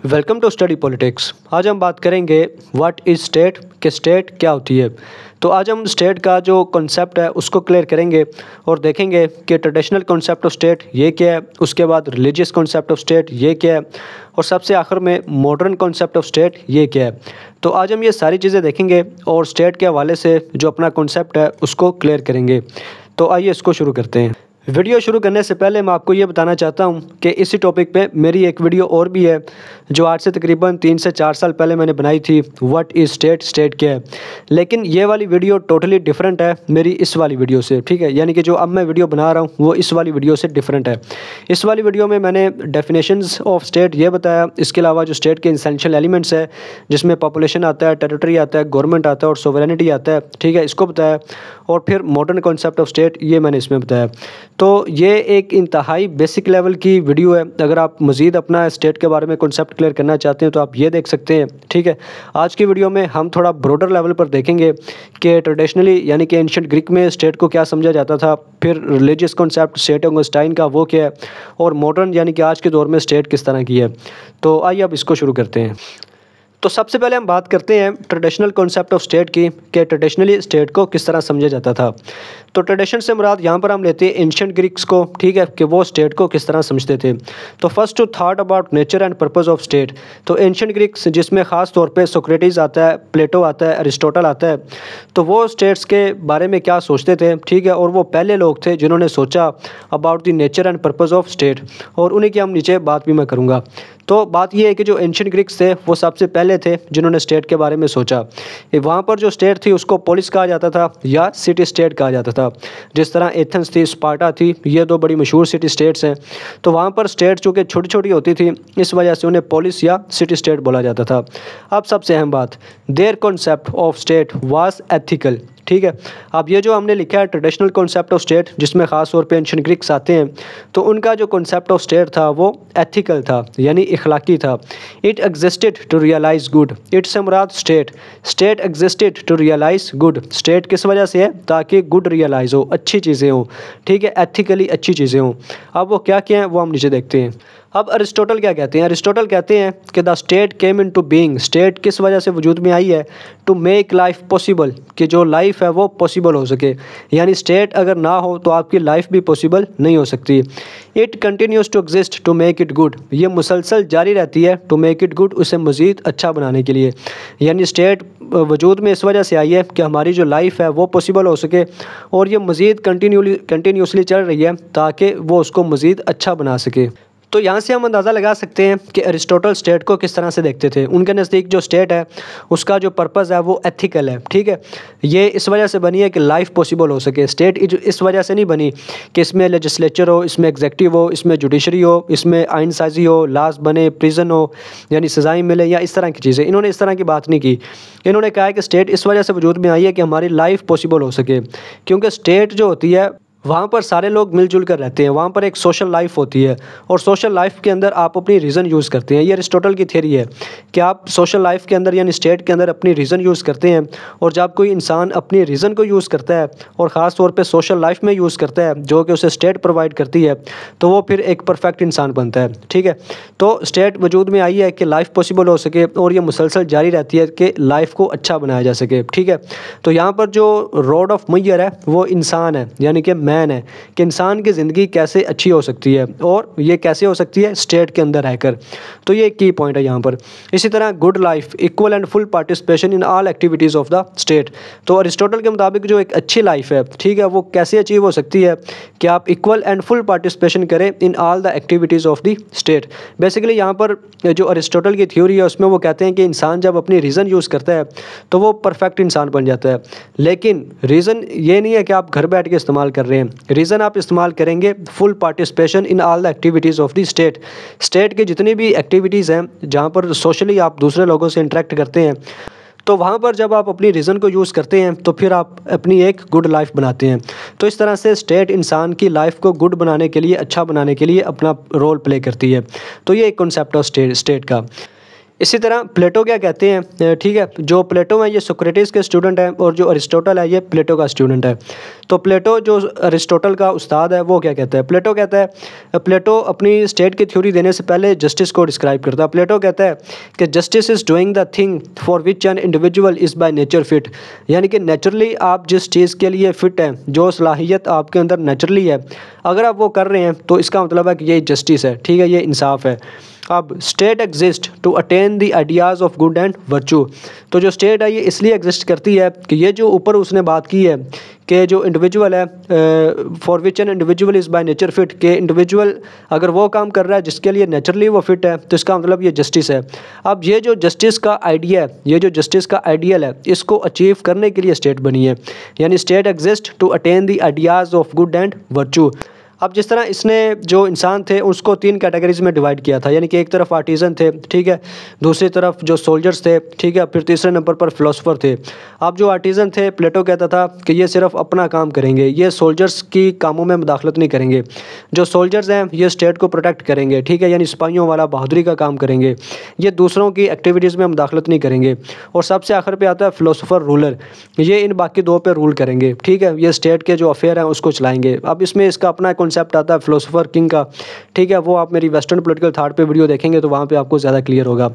Welcome to study politics. आज हम बात करेंगे व्हाट इज़ स्टेट, कि स्टेट क्या होती है। तो आज हम स्टेट का जो कॉन्सेप्ट है उसको क्लियर करेंगे और देखेंगे कि ट्रेडिशनल कॉन्सेप्ट ऑफ स्टेट ये क्या है, उसके बाद रिलीजियस कॉन्सेप्ट ऑफ स्टेट ये क्या है और सबसे आखिर में मॉडर्न कॉन्सेप्ट ऑफ स्टेट ये क्या है। तो आज हम ये सारी चीज़ें देखेंगे और स्टेट के हवाले से जो अपना कॉन्सेप्ट है उसको क्लियर करेंगे। तो आइए इसको शुरू करते हैं। वीडियो शुरू करने से पहले मैं आपको ये बताना चाहता हूँ कि इसी टॉपिक पे मेरी एक वीडियो और भी है जो आज से तकरीबन 3 से 4 साल पहले मैंने बनाई थी, व्हाट इज़ स्टेट, स्टेट क्या है। लेकिन ये वाली वीडियो टोटली डिफरेंट है मेरी इस वाली वीडियो से, ठीक है। यानी कि जो अब मैं वीडियो बना रहा हूँ वो इस वाली वीडियो से डिफरेंट है। इस वाली वीडियो में मैंने डेफिनेशंस ऑफ स्टेट ये बताया, इसके अलावा जो स्टेट के एसेंशियल एलिमेंट्स है जिसमें पॉपुलेशन आता है, टेरिटरी आता है, गवर्नमेंट आता है और सोवरेनिटी आता है, ठीक है, इसको बताया। और फिर मॉडर्न कॉन्सेप्ट ऑफ स्टेट ये मैंने इसमें बताया। तो ये एक इंतहाई बेसिक लेवल की वीडियो है। अगर आप मज़ीद अपना स्टेट के बारे में कॉन्सेप्ट क्लियर करना चाहते हैं तो आप ये देख सकते हैं, ठीक है। आज की वीडियो में हम थोड़ा ब्रॉडर लेवल पर देखेंगे कि ट्रेडिशनली यानी कि एंशिएंट ग्रीक में स्टेट को क्या समझा जाता था, फिर रिलीजियस कॉन्सेप्ट स्टेट ऑगस्टाइन का वो क्या है, और मॉडर्न यानी कि आज के दौर में स्टेट किस तरह की है। तो आइए अब इसको शुरू करते हैं। तो सबसे पहले हम बात करते हैं ट्रेडिशनल कॉन्सेप्ट ऑफ स्टेट की, कि ट्रेडिशनली स्टेट को किस तरह समझा जाता था। तो ट्रेडिशन से मुराद यहाँ पर हम लेते हैं एंशिएंट ग्रीक्स को, ठीक है, कि वो स्टेट को किस तरह समझते थे। तो first to thought about nature and purpose of state. तो एंशिएंट ग्रीक्स जिसमें ख़ास तौर पे सोक्रेटिस आता है, प्लेटो आता है, अरिस्टोटल आता है, तो वो स्टेट्स के बारे में क्या सोचते थे, ठीक है। और वो पहले लोग थे जिन्होंने सोचा about the nature and purpose of state, और उन्हीं की हम नीचे बात भी मैं करूँगा। तो बात ये है कि जो एंशिएंट ग्रीक्स थे वो सबसे पहले थे जिन्होंने स्टेट के बारे में सोचा। वहाँ पर जो स्टेट थी उसको पोलिस कहा जाता था या सिटी स्टेट कहा जाता था। जिस तरह एथेंस थी, स्पार्टा थी, ये दो बड़ी मशहूर सिटी स्टेट्स हैं। तो वहाँ पर स्टेट चूँकि छोटी छोटी होती थी इस वजह से उन्हें पोलिस या सिटी स्टेट बोला जाता था। अब सबसे अहम बात, their concept of state was ethical, ठीक है। अब ये जो हमने लिखा है ट्रेडिशनल कॉन्सेप्ट ऑफ स्टेट जिसमें ख़ास तौर पे एंशिएंट ग्रीक्स आते हैं, तो उनका जो कॉन्सेप्ट ऑफ स्टेट था वो एथिकल था यानी इखलाकी था। It existed to realise good, it से मुराद state, state existed to realise good. State किस वजह से है, ताकि गुड रियलाइज़ हो, अच्छी चीज़ें हो, ठीक है, एथिकली अच्छी चीज़ें हों। अब वो क्या क्या हैं वो हम नीचे देखते हैं। अब अरिस्टोटल क्या कहते हैं, अरिस्टोटल कहते हैं कि the state came into being, state किस वजह से वजूद में आई है, टू मेक लाइफ पॉसिबल, कि जो लाइफ है वो पॉसिबल हो सके। यानी स्टेट अगर ना हो तो आपकी लाइफ भी पॉसिबल नहीं हो सकती। It continues to exist to make it good, ये मुसलसल जारी रहती है टू मेक इट गुड, उसे मज़ीद अच्छा बनाने के लिए। यानी स्टेट वजूद में इस वजह से आई है कि हमारी जो लाइफ है वो पॉसिबल हो सके और ये मज़ीद कंटिन्यूसली चल रही है ताकि वो उसको मज़ीद अच्छा बना सके। तो यहाँ से हम अंदाज़ा लगा सकते हैं कि अरिस्टोटल स्टेट को किस तरह से देखते थे। उनके नज़दीक जो स्टेट है उसका जो पर्पज़ है वो एथिकल है, ठीक है। ये इस वजह से बनी है कि लाइफ पॉसिबल हो सके। स्टेट इस वजह से नहीं बनी कि इसमें लेजिस्लेचर हो, इसमें एग्जेक्टिव हो, इसमें जुडिशरी हो, इसमें आइन साजी हो, लॉज बने, प्रिजन हो यानी सज़ाएँ मिले या इस तरह की चीज़ें। इन्होंने इस तरह की बात नहीं की। इन्होंने कहा है कि स्टेट इस वजह से वजूद में आई है कि हमारी लाइफ पॉसिबल हो सके, क्योंकि स्टेट जो होती है वहाँ पर सारे लोग मिलजुल कर रहते हैं, वहाँ पर एक सोशल लाइफ होती है और सोशल लाइफ के अंदर आप अपनी रीज़न यूज़ करते हैं। ये अरिस्टोटल की थ्योरी है कि आप सोशल लाइफ के अंदर यानी स्टेट के अंदर अपनी रीज़न यूज़ करते हैं, और जब कोई इंसान अपनी रीज़न को यूज़ करता है और ख़ास तौर पे सोशल लाइफ में यूज़ करता है जो कि उसे स्टेट प्रोवाइड करती है, तो वो फिर एक परफेक्ट इंसान बनता है, ठीक है। तो स्टेट वजूद में आई है कि लाइफ पॉसिबल हो सके और ये मुसलसल जारी रहती है कि लाइफ को अच्छा बनाया जा सके, ठीक है। तो यहाँ पर जो रोड ऑफ मैयर है वो इंसान है यानी कि मैन है, कि इंसान की ज़िंदगी कैसे अच्छी हो सकती है और ये कैसे हो सकती है स्टेट के अंदर रहकर। तो ये एक की पॉइंट है यहाँ पर। इसी तरह good life, equal and full participation in all activities of the state. तो अरिस्टोटल के मुताबिक जो एक अच्छी लाइफ है, ठीक है, वो कैसे अचीव हो सकती है कि आप इक्वल एंड फुल पार्टिसिपेशन करें in all the activities of the state. Basically यहाँ पर जो अरिस्टोटल की थ्योरी है उसमें वो कहते हैं कि इंसान जब अपनी रीज़न यूज़ करता है तो वो परफेक्ट इंसान बन जाता है। लेकिन रीज़न ये नहीं है कि आप घर बैठ के इस्तेमाल कर रहे हैं, रीज़न आप इस्तेमाल करेंगे full participation in all the activities of the state. State की जितनी भी एक्टिविटीज़ हैं जहाँ पर सोशली आप दूसरे लोगों से इंटरेक्ट करते हैं, तो वहाँ पर जब आप अपनी रीज़न को यूज़ करते हैं तो फिर आप अपनी एक गुड लाइफ बनाते हैं। तो इस तरह से स्टेट इंसान की लाइफ को गुड बनाने के लिए, अच्छा बनाने के लिए अपना रोल प्ले करती है। तो ये एक कॉन्सेप्ट ऑफ स्टेट का। इसी तरह प्लेटो क्या कहते हैं, ठीक है, जो प्लेटो है ये सोक्रेटिस के स्टूडेंट है और जो अरिस्टोटल है ये प्लेटो का स्टूडेंट है। तो प्लेटो जो अरिस्टोटल का उस्ताद है वो क्या कहता है, प्लेटो कहता है, प्लेटो अपनी स्टेट की थ्योरी देने से पहले जस्टिस को डिस्क्राइब करता है। प्लेटो कहता है कि justice is doing the thing for which an individual is by nature fit, यानी कि नेचुरली आप जिस चीज़ के लिए फ़िट हैं, जो सलाहियत आपके अंदर नेचुरली है, अगर आप वो कर रहे हैं तो इसका मतलब है कि ये जस्टिस है, ठीक है, ये इंसाफ है। अब state exist to attain the ideas of good and virtue, तो जो स्टेट है ये इसलिए एग्जिस्ट करती है कि ये जो ऊपर उसने बात की है कि जो इंडिविजुअल है, for which an individual is by nature fit, के इंडिविजुअल अगर वो काम कर रहा है जिसके लिए नेचुरली वो फिट है तो इसका मतलब ये जस्टिस है। अब ये जो जस्टिस का आइडिया है, ये जो जस्टिस का आइडियल है, इसको अचीव करने के लिए स्टेट बनी है, यानी state exist to attain the ideas of good and virtue. अब जिस तरह इसने जो इंसान थे उसको 3 कैटेगरीज में डिवाइड किया था, यानी कि एक तरफ आर्टिज़न थे, ठीक है, दूसरी तरफ जो सोल्जर्स थे, ठीक है, फिर तीसरे नंबर पर फिलोसोफर थे। अब जो आर्टिज़न थे, प्लेटो कहता था कि ये सिर्फ अपना काम करेंगे, ये सोल्जर्स की कामों में मुदाखलत नहीं करेंगे। जो सोल्जर्स हैं ये स्टेट को प्रोटेक्ट करेंगे, ठीक है, यानी सिपाहियों वाला बहादुरी का काम करेंगे, ये दूसरों की एक्टिविटीज़ में मुदाखलत नहीं करेंगे। और सबसे आखिर पे आता है फिलोसोफर रूलर, ये इन बाकी 2 पे रूल करेंगे, ठीक है, ये स्टेट के जो अफेयर हैं उसको चलाएंगे। अब इसमें इसका अपना कॉन्सेप्ट आता है फिलोसोफर किंग का, ठीक है, वो आप मेरी वेस्टर्न पॉलिटिकल थॉट पे वीडियो देखेंगे तो वहाँ पे आपको ज़्यादा क्लियर होगा।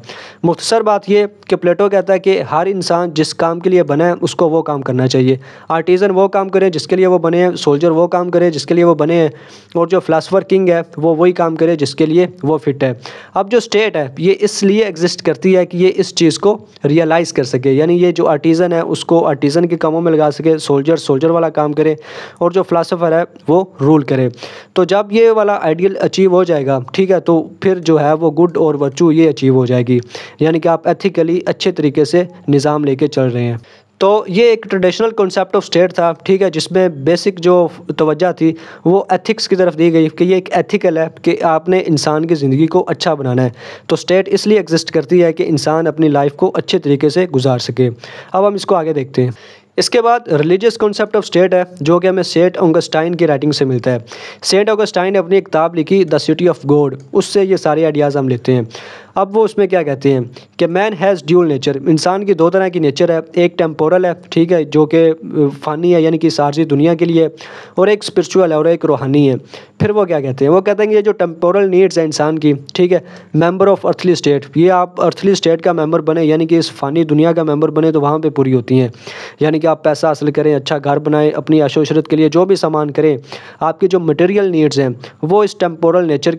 मुख्तसर बात ये कि प्लेटो कहता है कि हर इंसान जिस काम के लिए बना है उसको वो काम करना चाहिए। आर्टिज़न वो काम करे जिसके लिए वो बने हैं, सोल्जर वो काम करे जिसके लिए वो बने हैं, और जो फिलोसोफर किंग है वो वही काम करे जिसके लिए वो फिट है। अब जो स्टेट है ये इसलिए एग्जिस्ट करती है कि ये इस चीज़ को रियलाइज़ कर सके, यानी ये जो आर्टिज़न है उसको आर्टिज़न के कामों में लगा सके, सोल्जर सोल्जर वाला काम करे, और जो फिलोसोफर है वो रूल करे। तो जब ये वाला आइडियल अचीव हो जाएगा, ठीक है, तो फिर जो है वो गुड और वर्चू ये अचीव हो जाएगी, यानी कि आप एथिकली अच्छे तरीके से निज़ाम लेके चल रहे हैं। तो ये एक ट्रेडिशनल कॉन्सेप्ट ऑफ स्टेट था, ठीक है, जिसमें बेसिक जो तवज्जो थी वो एथिक्स की तरफ दी गई कि ये एक एथिकल है कि आपने इंसान की ज़िंदगी को अच्छा बनाना है। तो स्टेट इसलिए एग्जिस्ट करती है कि इंसान अपनी लाइफ को अच्छे तरीके से गुजार सके। अब हम इसको आगे देखते हैं। इसके बाद रिलीजियस कॉन्सेप्ट ऑफ स्टेट है, जो कि हमें सेंट ऑगस्टाइन की राइटिंग से मिलता है। सेंट ऑगस्टाइन ने अपनी एक किताब लिखी द सिटी ऑफ गॉड, उससे ये सारे आइडियाज़ हम लेते हैं। अब वो उसमें क्या कहते हैं कि मैन हैज़ ड्यूल नेचर, इंसान की 2 तरह की नेचर है, एक टेम्पोरल है, ठीक है, जो कि फ़ानी है यानी कि सार्जी दुनिया के लिए, और एक स्पिरिचुअल है और एक रूहानी है। फिर वो क्या कहते हैं, वो कहते हैं कि ये जो टेम्पोरल नीड्स है इंसान की, ठीक है, मेंबर ऑफ अर्थली स्टेट, ये आप अर्थली स्टेट का मेंबर बने, यानी कि इस फ़ानी दुनिया का मेंबर बने तो वहाँ पे पूरी होती हैं, यानी कि आप पैसा हासिल करें, अच्छा घर बनाएं, अपनी आशो-इशरत के लिए जो भी सामान करें, आपकी जो मटेरियल नीड्स हैं वो इस टेम्पोरल नेचर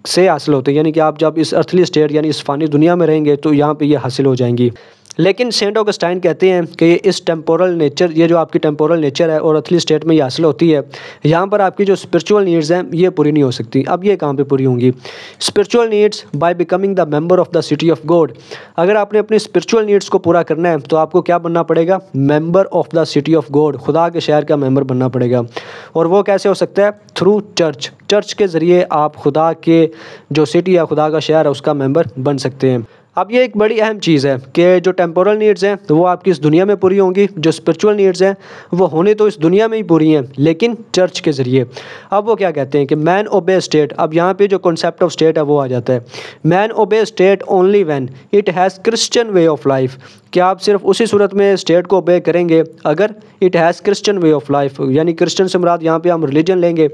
से हासिल होते हैं, यानी कि आप जब इस अर्थली स्टेट यानी इस फ़ानी दुनिया में रहेंगे तो यहाँ पे ये हासिल हो जाएंगी। लेकिन सेंट ऑगस्टाइन कहते हैं कि इस टेम्पोरल नेचर, ये जो आपकी टेम्पोरल नेचर है और अर्थली स्टेट में ये हासिल होती है, यहाँ पर आपकी जो स्पिरिचुअल नीड्स हैं ये पूरी नहीं हो सकती। अब ये कहाँ पे पूरी होंगी? Spiritual needs by becoming the member of the city of God. अगर आपने अपनी स्पिरिचुअल नीड्स को पूरा करना है तो आपको क्या बनना पड़ेगा? Member of the city of God, खुदा के शहर का मेंबर बनना पड़ेगा। और वो कैसे हो सकता है? थ्रू चर्च, चर्च के ज़रिए आप खुदा के जो सिटी है, खुदा का शहर है, उसका मेंबर बन सकते हैं। अब ये एक बड़ी अहम चीज़ है कि जो टेम्पोरल नीड्स हैं तो वो आपकी इस दुनिया में पूरी होंगी, जो स्पिरिचुअल नीड्स हैं वो होने तो इस दुनिया में ही पूरी हैं लेकिन चर्च के ज़रिए। अब वो क्या कहते हैं कि मैन ओबे स्टेट, अब यहाँ पे जो कॉन्सेप्ट ऑफ स्टेट है वो आ जाता है। Man obey state only when it has Christian way of life, कि आप सिर्फ उसी सूरत में स्टेट को ओबे करेंगे अगर it has Christian way of life, यानी क्रिश्चियन से मुराद यहाँ पे हम रिलीजन लेंगे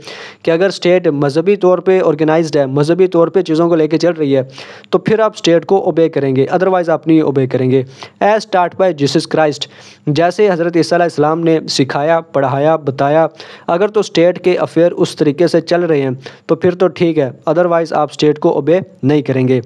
कि अगर स्टेट मजहबी तौर पे ऑर्गेनाइज्ड है, मजहबी तौर पे चीज़ों को लेके चल रही है तो फिर आप स्टेट को ओबे करेंगे, अदरवाइज़ आप नहीं ओबे करेंगे। As start by Jesus Christ, जैसे हज़रत ईसा अलैहिस्सलाम ने सिखाया, पढ़ाया, बताया, अगर तो स्टेट के अफेयर उस तरीके से चल रहे हैं तो फिर तो ठीक है, अदरवाइज़ आप स्टेट को ओबे नहीं करेंगे।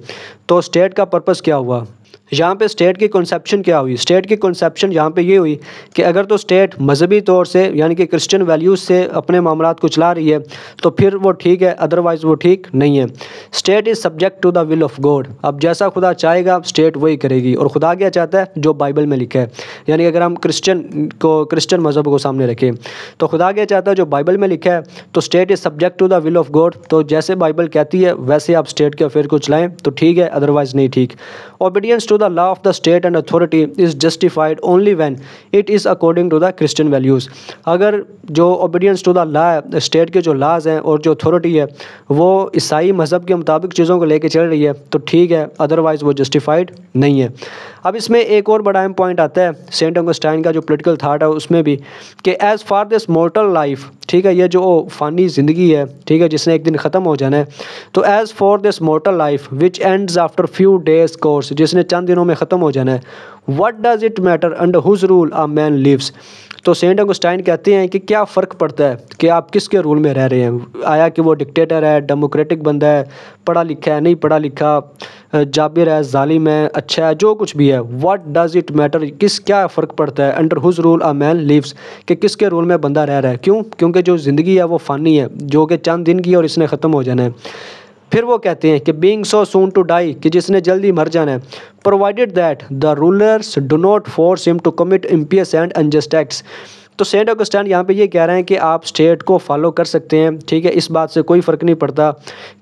तो स्टेट का पर्पस क्या हुआ? यहाँ पे स्टेट की कॉन्सेप्शन क्या हुई? स्टेट की कॉन्सेप्शन यहाँ पे ये हुई कि अगर तो स्टेट मजहबी तौर से यानी कि क्रिश्चियन वैल्यूज़ से अपने मामलात को चला रही है तो फिर वो ठीक है, अदरवाइज़ वो ठीक नहीं है। State is subject to the will of God, अब जैसा खुदा चाहेगा स्टेट वही करेगी, और खुदा क्या चाहता है? जो बाइबल में लिखा है। यानी अगर हम क्रिश्चियन मज़हब को सामने रखें तो खुदा क्या चाहता है? जो बाइबल में लिखा है। तो state is subject to the will of God, तो जैसे बाइबल कहती है वैसे आप स्टेट के अफेयर को चलाएँ तो ठीक है, अदरवाइज़ नहीं ठीक। Obedience to to the law of the state and authority is justified only when it is according to the Christian values. अगर जो ओबीडियंस टू द लॉ है, स्टेट के जो लॉज हैं और जो अथॉरिटी है वो ईसाई मज़हब के मुताबिक चीज़ों को लेके चल रही है तो ठीक है, अदरवाइज़ वो जस्टिफाइड नहीं है। अब इसमें एक और बड़ा पॉइंट आता है सेंट ऑगस्टाइन का जो पॉलिटिकल थाट है उसमें भी, कि as far this mortal life, ठीक है, ये जो फ़ानी ज़िंदगी है, ठीक है, जिसने एक दिन ख़त्म हो जाना है, तो as for this mortal life which ends after few days course, जिसने चंद दिनों में ख़त्म हो जाना है, what does it matter under whose rule a man lives. तो सेंट ऑगस्टाइन कहते हैं कि क्या फ़र्क पड़ता है कि आप किसके रूल में रह रहे हैं, आया कि वो डिक्टेटर है, डेमोक्रेटिक बंदा है, पढ़ा लिखा है, नहीं पढ़ा लिखा, जाबिर है, जालिम है, अच्छा है, जो कुछ भी है, व्हाट डज़ इट मैटर, क्या फ़र्क पड़ता है under whose rule a man lives, कि किसके रूल में बंदा रह रहा है। क्यों? क्योंकि जो ज़िंदगी है वो फ़ानी है, जो कि चंद दिन की है और इसने ख़त्म हो जाना है। फिर वो कहते हैं कि being so soon to die, कि जिसने जल्दी मर जाना है, provided that the rulers do not force him to commit impious and unjust acts. तो सेंट ऑगस्टाइन यहाँ पे ये कह रहे हैं कि आप स्टेट को फॉलो कर सकते हैं, ठीक है, इस बात से कोई फ़र्क नहीं पड़ता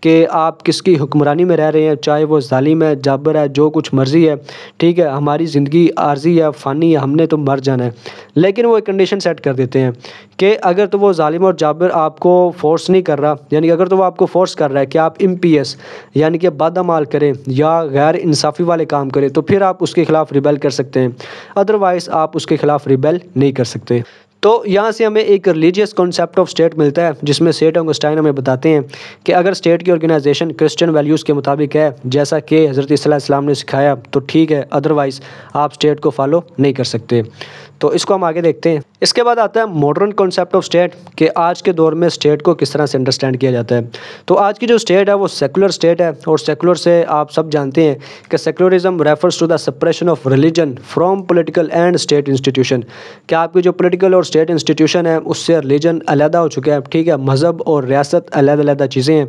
कि आप किसकी हुक्मरानी में रह रहे हैं, चाहे वो जालिम है, जाबर है, जो कुछ मर्ज़ी है, ठीक है, हमारी ज़िंदगी आर्जी है, फ़ानी है, हमने तो मर जाना है। लेकिन वो एक कंडीशन सेट कर देते हैं कि अगर तो वो जालिम और जाबर आपको फोर्स नहीं कर रहा, यानी कि अगर तो वो आपको फोर्स कर रहा है कि आप इम्पियस यानी कि बदअमाल करें या गैर इंसाफ़ी वाले काम करें, तो फिर आप उसके ख़िलाफ़ रिबेल कर सकते हैं, अदरवाइज़ आप उसके ख़िलाफ़ रिबेल नहीं कर सकते। तो यहाँ से हमें एक रिलीजियस कॉन्सेप्ट ऑफ स्टेट मिलता है, जिसमें सेंट ऑगस्टाइन हमें बताते हैं कि अगर स्टेट की ऑर्गेनाइजेशन क्रिश्चियन वैल्यूज़ के मुताबिक है, जैसा कि हज़रत ईसा अलैहिस्सलाम ने सिखाया, तो ठीक है, अदरवाइज़ आप स्टेट को फॉलो नहीं कर सकते। तो इसको हम आगे देखते हैं। इसके बाद आता है मॉडर्न कॉन्सेप्ट ऑफ स्टेट, कि आज के दौर में स्टेट को किस तरह से अंडरस्टैंड किया जाता है। तो आज की जो स्टेट है वो सेकुलर स्टेट है, और सेकुलर से आप सब जानते हैं कि secularism refers to the suppression of religion from political and state institution. क्या आपकी जो पॉलिटिकल और स्टेट इंस्टीट्यूशन है उससे रिलीजन अलहदा हो चुका है, ठीक है, मज़हब और रियासत अलग-अलग चीज़ें हैं।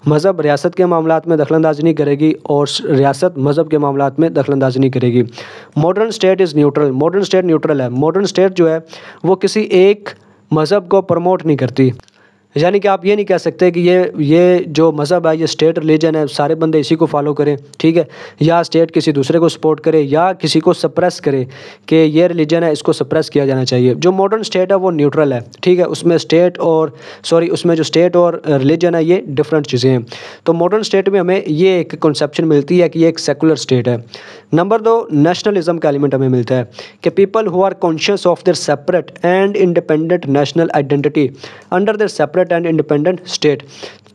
मज़हब रियासत के मामलात में दखलंदाजी नहीं करेगी और रियासत मज़हब के मामलात में दखलंदाजी नहीं करेगी। Modern state is neutral, modern state neutral है। मॉडर्न स्टेट जो है वो किसी एक मज़हब को प्रमोट नहीं करती, यानी कि आप ये नहीं कह सकते कि ये जो मज़हब है, ये स्टेट रिलीजन है, सारे बंदे इसी को फॉलो करें, ठीक है, या स्टेट किसी दूसरे को सपोर्ट करे या किसी को सप्रेस करे कि ये रिलीजन है, इसको सप्रेस किया जाना चाहिए। जो मॉडर्न स्टेट है वो न्यूट्रल है, ठीक है, उसमें उसमें जो स्टेट और रिलीजन है ये डिफरेंट चीज़ें हैं। तो मॉडर्न स्टेट में हमें ये एक कंसेप्शन मिलती है कि ये एक सेकुलर स्टेट है। नंबर 2, नेशनलिज्म का एलिमेंट हमें मिलता है कि people who are conscious of their separate and independent national identity under their separate and independent state.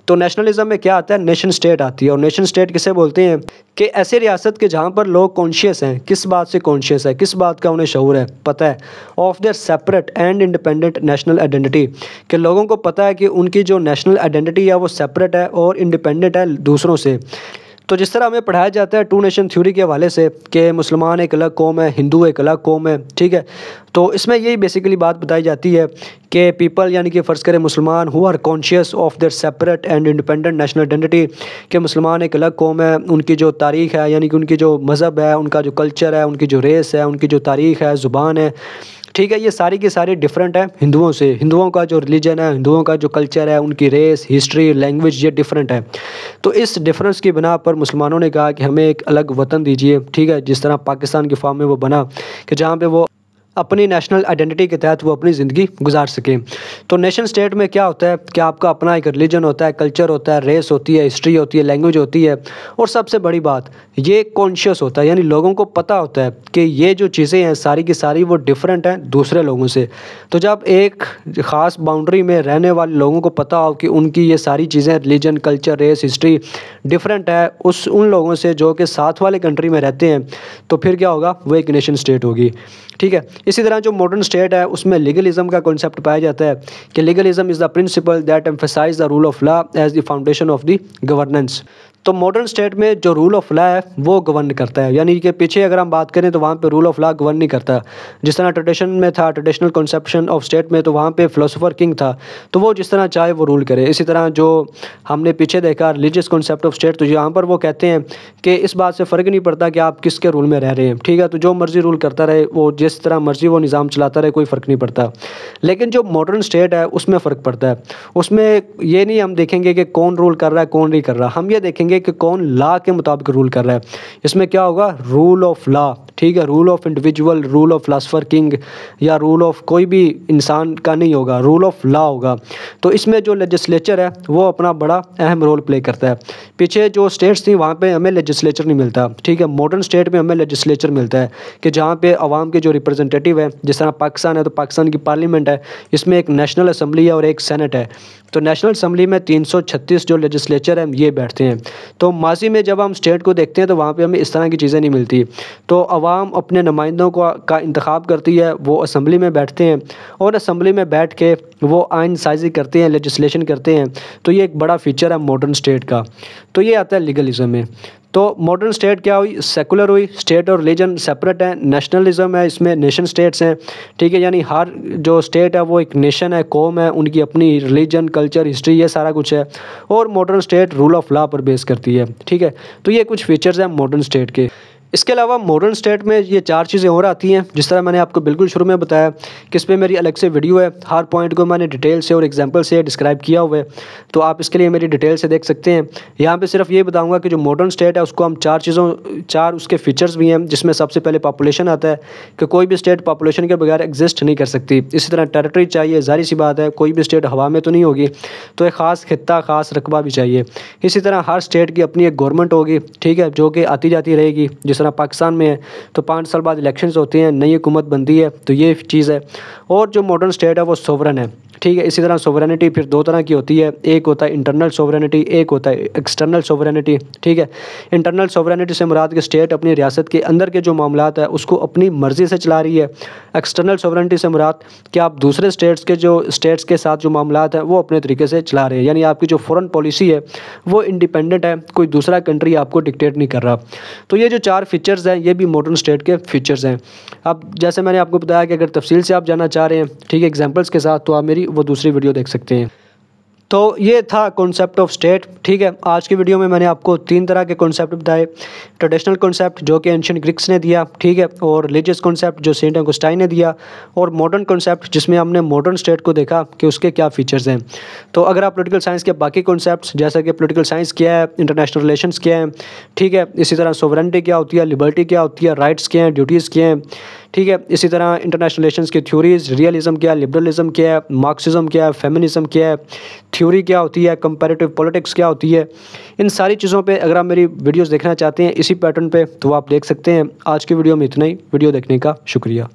तो नेशनलिज्म में क्या आता है, नेशन स्टेट आती है। और नेशन स्टेट किसे बोलते हैं कि ऐसे रियासत के जहाँ पर लोग कॉन्शियस हैं, किस बात से कॉन्शियस है, किस बात का उन्हें शऊर है, पता है, of their separate and independent national identity, कि लोगों को पता है कि उनकी जो नेशनल आइडेंटिटी है वो सेपरेट है और इंडिपेंडेंट है दूसरों से। तो जिस तरह हमें पढ़ाया जाता है टू नेशन थ्योरी के हवाले से कि मुसलमान एक अलग कौम है, हिंदू एक अलग कौम है, ठीक है, तो इसमें यही बेसिकली बात बताई जाती है कि पीपल यानी कि फ़र्ज़ करें मुसलमान who are conscious of their separate and independent national identity, कि मुसलमान एक अलग कौम है, उनकी जो तारीख़ है यानी कि उनकी जो मज़हब है, उनका जो कल्चर है, उनकी जो रेस है, उनकी जो तारीख़ है, ज़ुबान है, ठीक है, ये सारी की सारी डिफरेंट है हिंदुओं से। हिंदुओं का जो रिलीजन है, हिंदुओं का जो कल्चर है, उनकी रेस, हिस्ट्री, लैंग्वेज, ये डिफरेंट है। तो इस डिफरेंस की बिना पर मुसलमानों ने कहा कि हमें एक अलग वतन दीजिए, ठीक है, जिस तरह पाकिस्तान की फॉर्म में वो बना, कि जहाँ पे वो अपनी नेशनल आइडेंटिटी के तहत वो अपनी ज़िंदगी गुजार सकें। तो नेशन स्टेट में क्या होता है कि आपका अपना एक रिलीजन होता है, कल्चर होता है, रेस होती है, हिस्ट्री होती है, लैंग्वेज होती है, और सबसे बड़ी बात ये कॉन्शियस होता है, यानी लोगों को पता होता है कि ये जो चीज़ें हैं सारी की सारी वो डिफरेंट हैं दूसरे लोगों से। तो जब एक ख़ास बाउंड्री में रहने वाले लोगों को पता हो कि उनकी ये सारी चीज़ें religion, culture, race, history different है उन लोगों से जो कि साथ वाले कंट्री में रहते हैं, तो फिर क्या होगा, वो एक नेशन स्टेट होगी, ठीक है। इसी तरह जो मॉडर्न स्टेट है उसमें लीगलिज्म का कॉन्सेप्ट पाया जाता है कि legalism is the principle that emphasise the rule of law as the foundation of the governance. तो मॉडर्न स्टेट में जो रूल ऑफ लॉ है वो गवर्न करता है, यानी कि पीछे अगर हम बात करें तो वहाँ पे रूल ऑफ लॉ गवर्न नहीं करता। जिस तरह ट्रेडिशन में था, ट्रेडिशनल कॉन्सेप्शन ऑफ स्टेट में, तो वहाँ पे फिलोसोफर किंग था, तो वो जिस तरह चाहे वो रूल करे। इसी तरह जो हमने पीछे देखा रिलीजियस कॉन्सेप्ट ऑफ स्टेट, तो यहाँ पर वो कहते हैं कि इस बात से फ़र्क नहीं पड़ता कि आप किसके रूल में रह रहे हैं, ठीक है, तो जो मर्ज़ी रूल करता रहे, वो जिस तरह मर्ज़ी वो निज़ाम चलाता रहे, कोई फ़र्क नहीं पड़ता। लेकिन जो मॉडर्न स्टेट है उसमें फ़र्क पड़ता है। उसमें ये नहीं हम देखेंगे कि कौन रूल कर रहा है कौन नहीं कर रहा, हम ये देखेंगे देखेंगे कि कौन लॉ के मुताबिक रूल कर रहा है। इसमें क्या होगा, रूल ऑफ लॉ, ठीक है, rule of individual, rule of philosopher king या रूल ऑफ कोई भी इंसान का नहीं होगा, रूल ऑफ लॉ होगा। तो इसमें जो लेजिस्लेचर है वो अपना बड़ा अहम रोल प्ले करता है। पीछे जो स्टेट्स थी वहाँ पे हमें लेजिस्लेचर नहीं मिलता, ठीक है, मॉडर्न स्टेट में हमें लेजिस्लेचर मिलता है कि जहाँ पे अवाम के जो रिप्रेजेंटेटिव है, जिस तरह पाकिस्तान है तो पाकिस्तान की पार्लियामेंट है, इसमें एक नेशनल असम्बली है और एक सेनेट है। तो नेशनल असम्बली में 336 जो लेजिस्लेचर हैं ये बैठते हैं। तो माजी में जब हम स्टेट को देखते हैं तो वहाँ पे हमें इस तरह की चीज़ें नहीं मिलती। तो अवाम अपने नुमाइंदों का इंतखाब करती है, वो असम्बली में बैठते हैं और असम्बली में बैठ के वो आइन साजी करते हैं, लेजिस्लेशन करते हैं। तो ये एक बड़ा फीचर है मॉडर्न स्टेट का। तो ये आता है लीगलिज्म में। तो मॉडर्न स्टेट क्या हुई, सेकुलर हुई, स्टेट और रिलीजन सेपरेट है। नेशनलिज्म है, इसमें नेशन स्टेट्स हैं, ठीक है, यानी हर जो स्टेट है वो एक नेशन है, कौम है, उनकी अपनी रिलीजन, कल्चर, हिस्ट्री, ये सारा कुछ है। और modern state rule of law पर बेस करती है, ठीक है। तो ये कुछ फीचर्स हैं मॉडर्न स्टेट के। इसके अलावा मॉडर्न स्टेट में ये 4 चीज़ें और आती हैं, जिस तरह मैंने आपको बिल्कुल शुरू में बताया कि इस पर मेरी अलग से वीडियो है, हर पॉइंट को मैंने डिटेल से और एग्जांपल से डिस्क्राइब किया हुआ है, तो आप इसके लिए मेरी डिटेल से देख सकते हैं। यहाँ पे सिर्फ ये बताऊंगा कि जो मॉडर्न स्टेट है उसको हम 4 उसके फीचर्स भी हैं, जिसमें सबसे पहले पॉपुलेशन आता है कि कोई भी स्टेट पॉपुलेशन के बगैर एग्जिस्ट नहीं कर सकती। इसी तरह टेरिटरी चाहिए, जाहिर सी बात है, कोई भी स्टेट हवा में तो नहीं होगी, तो एक ख़ास खित्ता, ख़ास रकबा भी चाहिए। इसी तरह हर स्टेट की अपनी एक गवर्नमेंट होगी, ठीक है, जो कि आती जाती रहेगी। जिस तरह पाकिस्तान में है तो 5 साल बाद इलेक्शंस होती हैं, नई हुकूमत बनती है, तो ये चीज़ है। और जो मॉडर्न स्टेट है वो सोवरन है, ठीक है। इसी तरह सोवरेनिटी फिर 2 तरह की होती है, एक होता है इंटरनल सोवरेनिटी, एक होता है एक्सटर्नल सोवरेनिटी, ठीक है। इंटरनल सोवरेनिटी से मुराद कि स्टेट अपनी रियासत के अंदर के जो मामलात है उसको अपनी मर्ज़ी से चला रही है। एक्सटर्नल सोवरेनिटी से मुराद कि आप दूसरे स्टेट्स के साथ जो मामलात हैं वो अपने तरीके से चला रहे हैं, यानी आपकी जो फॉरेन पॉलिसी है वो इंडिपेंडेंट है, कोई दूसरा कंट्री आपको डिक्टेट नहीं कर रहा। तो ये जो 4 फीचर्स हैं ये भी मॉडर्न स्टेट के फीचर्स हैं। अब जैसे मैंने आपको बताया कि अगर तफसील से आप जानना चाह रहे हैं, ठीक है, एग्जांपल्स के साथ, तो आप मेरी वो दूसरी वीडियो देख सकते हैं। तो ये था कॉन्सेप्ट ऑफ स्टेट, ठीक है। आज की वीडियो में मैंने आपको 3 तरह के कॉन्सेप्ट बताए। ट्रेडिशनल कॉन्सेप्ट जो कि एंशिएंट ग्रीक्स ने दिया, ठीक है, और रिलीजियस कॉन्सेप्ट जो सेंट ऑगस्टाइन ने दिया, और मॉडर्न कॉन्सेप्ट जिसमें हमने मॉडर्न स्टेट को देखा कि उसके क्या फीचर्स हैं। तो अगर आप पॉलिटिकल साइंस के बाकी कॉन्सेप्ट्स, जैसा कि पॉलिटिकल साइंस क्या है, इंटरनेशनल रिलेशंस क्या है, ठीक है, इसी तरह सोवरेनिटी क्या होती है, लिबर्टी क्या होती है, राइट्स क्या हैं, ड्यूटीज़ क्या हैं, ठीक है, इसी तरह इंटरनेशनल रिलेशंस की थ्योरीज, रियलिज्म क्या है, लिबरलिज्म क्या है, मार्क्सिज्म क्या है, फेमिनिज्म क्या है, थ्योरी क्या होती है, कंपैरेटिव पॉलिटिक्स क्या होती है, इन सारी चीज़ों पे अगर आप मेरी वीडियोस देखना चाहते हैं इसी पैटर्न पे तो आप देख सकते हैं। आज की वीडियो में इतना ही। वीडियो देखने का शुक्रिया।